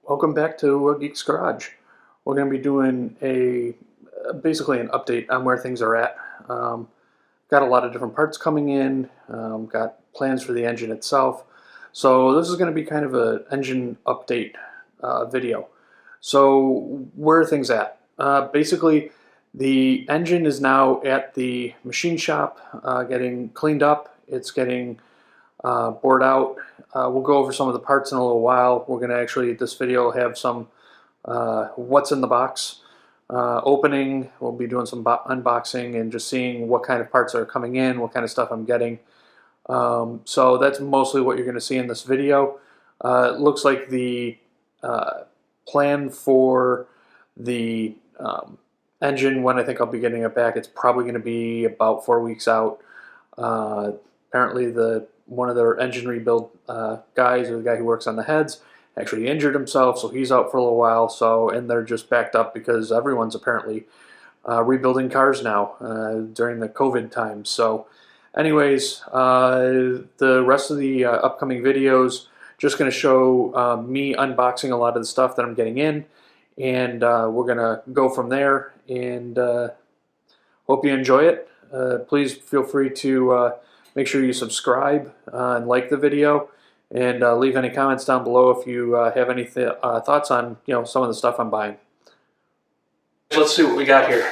Welcome back to Geek's Garage. We're going to be doing basically an update on where things are at. Got a lot of different parts coming in, got plans for the engine itself. So this is going to be kind of an engine update video. So where are things at? Basically, the engine is now at the machine shop getting cleaned up. It's getting bored out. We'll go over some of the parts in a little while. We're going to actually, this video, have some what's in the box opening. We'll be doing some unboxing and just seeing what kind of parts are coming in, what kind of stuff I'm getting. So that's mostly what you're going to see in this video. It looks like the plan for the engine, when I think I'll be getting it back, it's probably going to be about 4 weeks out. Apparently one of their engine rebuild guys, or the guy who works on the heads, actually injured himself, so he's out for a little while. And they're just backed up because everyone's apparently rebuilding cars now during the COVID times. So anyways, the rest of the upcoming videos just going to show me unboxing a lot of the stuff that I'm getting in, and we're going to go from there, and hope you enjoy it. Please feel free to make sure you subscribe and like the video, and leave any comments down below if you have any thoughts on some of the stuff I'm buying. Let's see what we got here.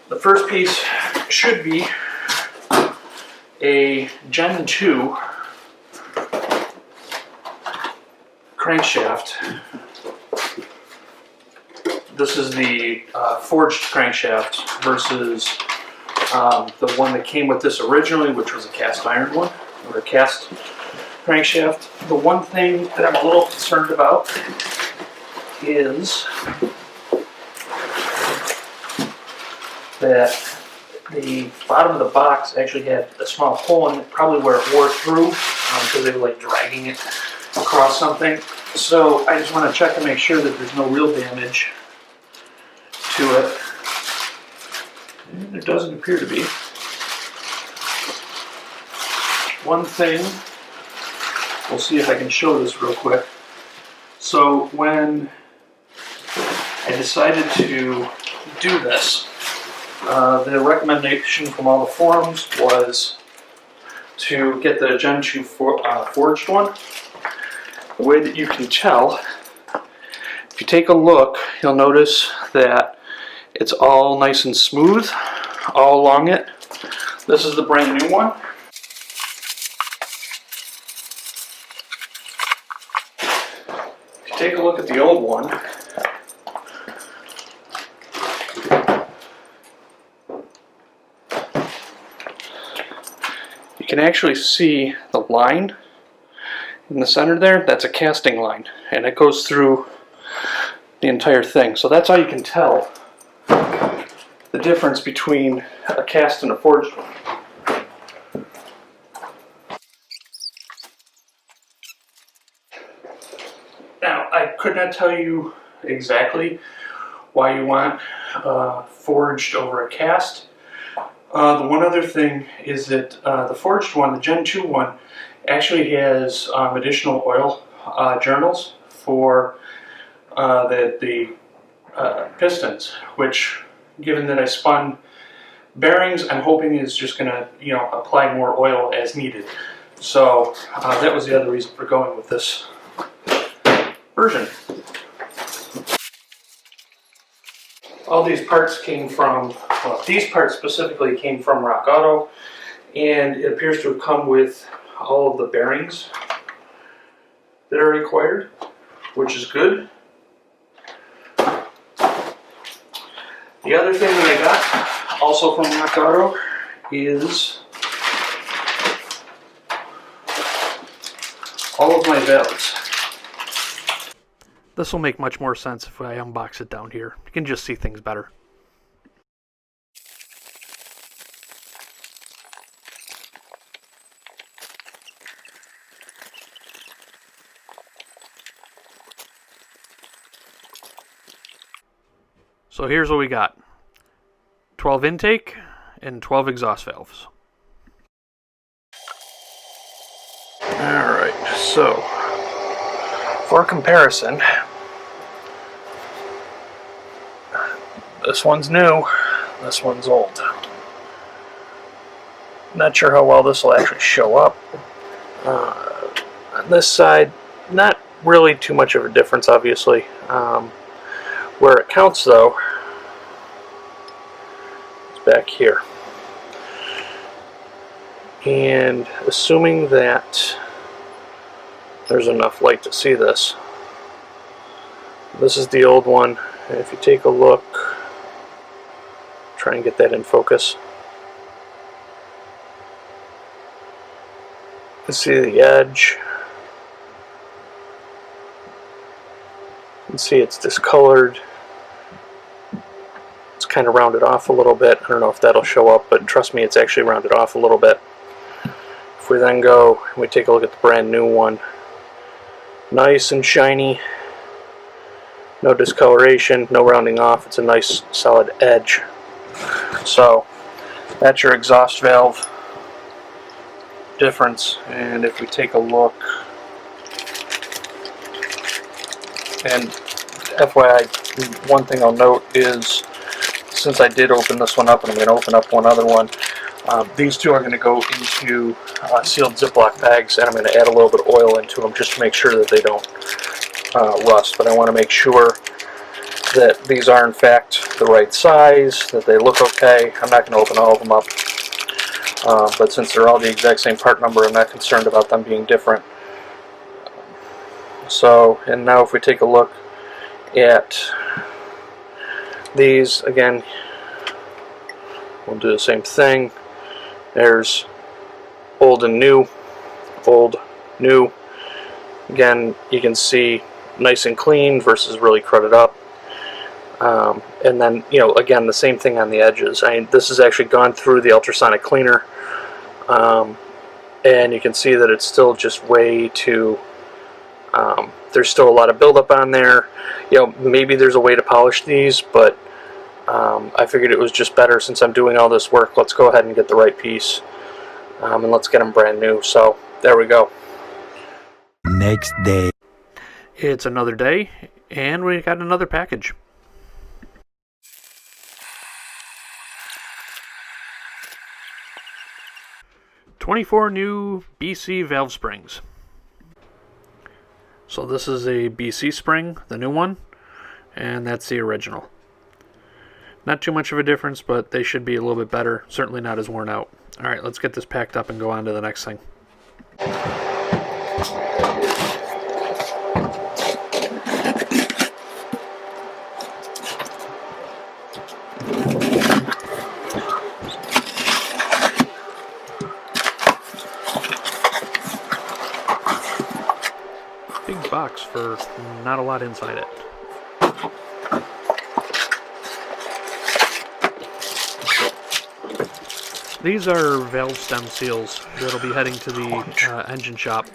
The first piece should be a Gen 2 crankshaft. This is the forged crankshaft versus the one that came with this originally, which was a cast iron one, or a cast crankshaft. The one thing that I'm a little concerned about is that the bottom of the box actually had a small hole in it, probably where it wore through, because they were like dragging it across something. So I just want to check to make sure that there's no real damage to it. And there doesn't appear to be. One thing, we'll see if I can show this real quick. So when I decided to do this, the recommendation from all the forums was to get the Gen 2 forged one. The way that you can tell, if you take a look, you'll notice that it's all nice and smooth all along it. This is the brand new one. If you take a look at the old one, you can actually see the line in the center there. That's a casting line, and it goes through the entire thing. So that's how you can tell the difference between a cast and a forged one. Now, I could not tell you exactly why you want forged over a cast. The one other thing is that the forged one, the Gen 2 one, actually has additional oil journals for the pistons, which, given that I spun bearings, I'm hoping is just going to apply more oil as needed. So that was the other reason for going with this version. All these parts came from, well, these parts specifically came from Rock Auto, and it appears to have come with all of the bearings that are required, which is good. The other thing that I got, also from Rock Auto, is all of my valves. This will make much more sense if I unbox it down here. You can just see things better. So here's what we got. 12 intake and 12 exhaust valves. Alright, So, for comparison, this one's new, this one's old. Not sure how well this will actually show up. On this side, not really too much of a difference, obviously. Where it counts, though, is back here. And assuming that there's enough light to see this, this is the old one. And if you take a look, try and get that in focus. You can see the edge. You can see it's discolored. It's kind of rounded off a little bit. I don't know if that'll show up, but trust me, it's actually rounded off a little bit. If we then go and we take a look at the brand new one, nice and shiny, no discoloration, no rounding off. It's a nice solid edge. So that's your exhaust valve difference. And if we take a look, and FYI, one thing I'll note is, since I did open this one up and I'm going to open up one other one, these two are going to go into sealed Ziploc bags, and I'm going to add a little bit of oil into them just to make sure that they don't rust. But I want to make sure that these are in fact the right size, that they look okay. I'm not going to open all of them up, but since they're all the exact same part number, I'm not concerned about them being different. So, and now if we take a look at these, again, we'll do the same thing. There's old and new, old, new. Again, you can see nice and clean versus really crudted up. And then, you know, again, the same thing on the edges. This has actually gone through the ultrasonic cleaner, and you can see that it's still just way too, there's still a lot of buildup on there. You know, maybe there's a way to polish these, but I figured it was just better, since I'm doing all this work, let's go ahead and get the right piece, and let's get them brand new. So there we go. Next day. It's another day, and we got another package. "24 new BC valve springs." So this is a BC spring, the new one, and that's the original. Not too much of a difference, but they should be a little bit better. Certainly not as worn out. Alright, let's get this packed up and go on to the next thing. Big box for not a lot inside it. These are valve stem seals that'll be heading to the engine shop.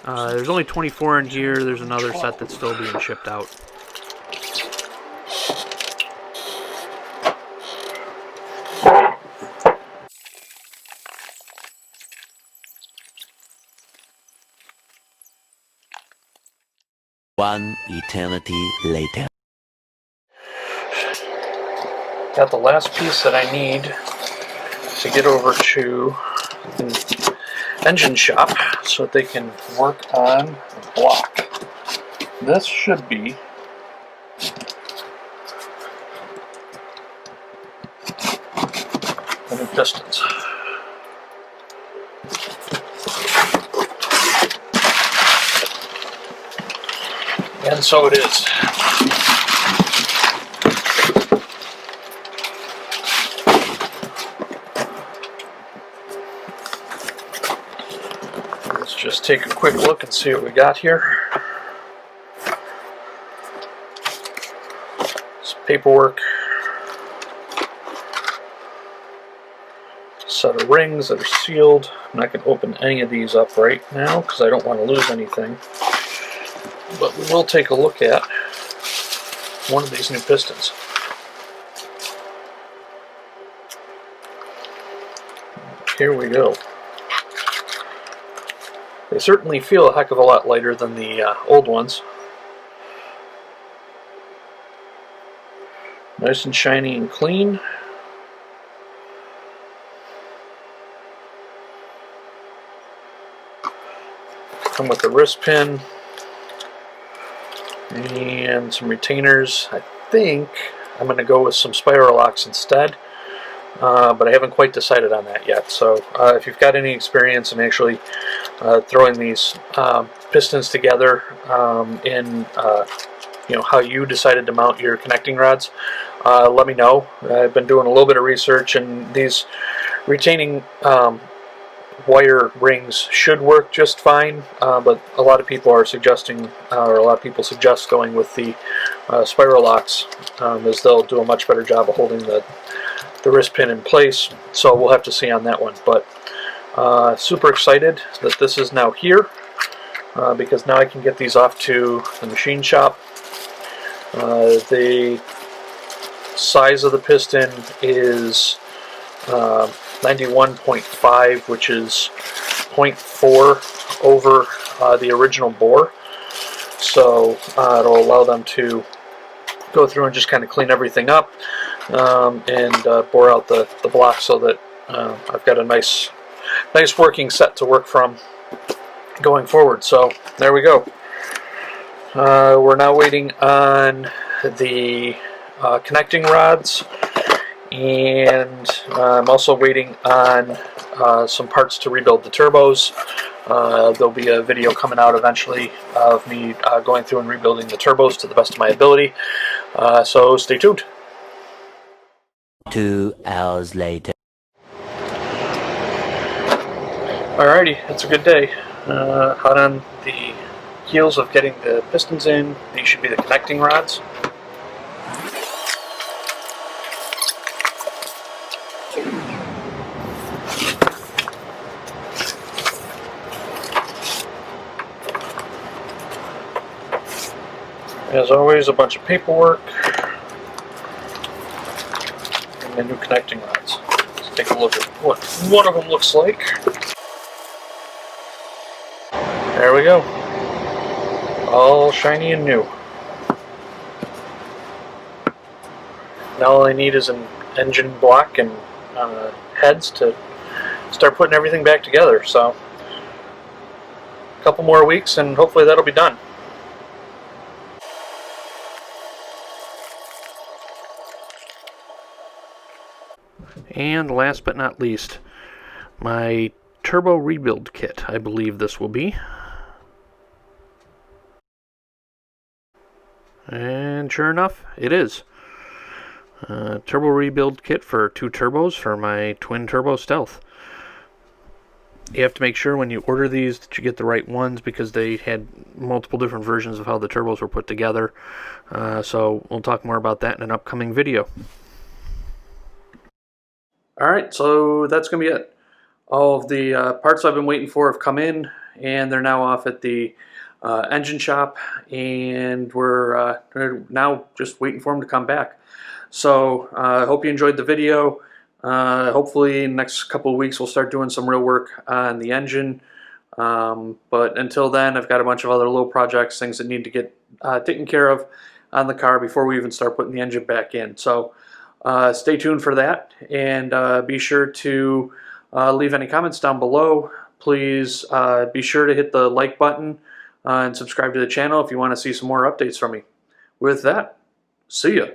There's only 24 in here. There's another set that's still being shipped out. One eternity later. Got the last piece that I need to get over to the engine shop so that they can work on the block. This should be the new pistons. And so it is. Let's just take a quick look and see what we got here. Some paperwork. A set of rings that are sealed. I'm not going to open any of these up right now because I don't want to lose anything. But we will take a look at one of these new pistons. Here we go. They certainly feel a heck of a lot lighter than the old ones. Nice and shiny and clean. Come with a wrist pin and some retainers. I think I'm going to go with some spiral locks instead, but I haven't quite decided on that yet. So if you've got any experience in actually throwing these pistons together in how you decided to mount your connecting rods, let me know. I've been doing a little bit of research, and these retaining wire rings should work just fine, but a lot of people are suggesting, or a lot of people suggest going with the spiral locks, as they'll do a much better job of holding the wrist pin in place. So we'll have to see on that one. But super excited that this is now here, because now I can get these off to the machine shop. The size of the piston is 91.5, which is 0.4 over the original bore. So it'll allow them to go through and just kind of clean everything up and bore out the block, so that I've got a nice working set to work from going forward. So there we go. We're now waiting on the connecting rods, and I'm also waiting on some parts to rebuild the turbos. There'll be a video coming out eventually of me going through and rebuilding the turbos to the best of my ability, so stay tuned. 2 hours later. Alrighty, it's a good day. Hot on the heels of getting the pistons in. These should be the connecting rods. As always, a bunch of paperwork and the new connecting rods. Let's take a look at what one of them looks like. There we go. All shiny and new. Now all I need is an engine block and heads to start putting everything back together. So a couple more weeks and hopefully that'll be done. And last but not least, my turbo rebuild kit, I believe this will be. And sure enough, it is. Turbo rebuild kit for 2 turbos for my twin turbo Stealth. You have to make sure when you order these that you get the right ones, because they had multiple different versions of how the turbos were put together. So we'll talk more about that in an upcoming video. Alright, so that's going to be it. All of the parts I've been waiting for have come in, and they're now off at the engine shop, and we're now just waiting for them to come back. So I hope you enjoyed the video. Hopefully in the next couple of weeks we'll start doing some real work on the engine. But until then, I've got a bunch of other little projects, things that need to get taken care of on the car before we even start putting the engine back in. So stay tuned for that, and be sure to leave any comments down below. Please be sure to hit the like button and subscribe to the channel if you want to see some more updates from me. With that, see ya.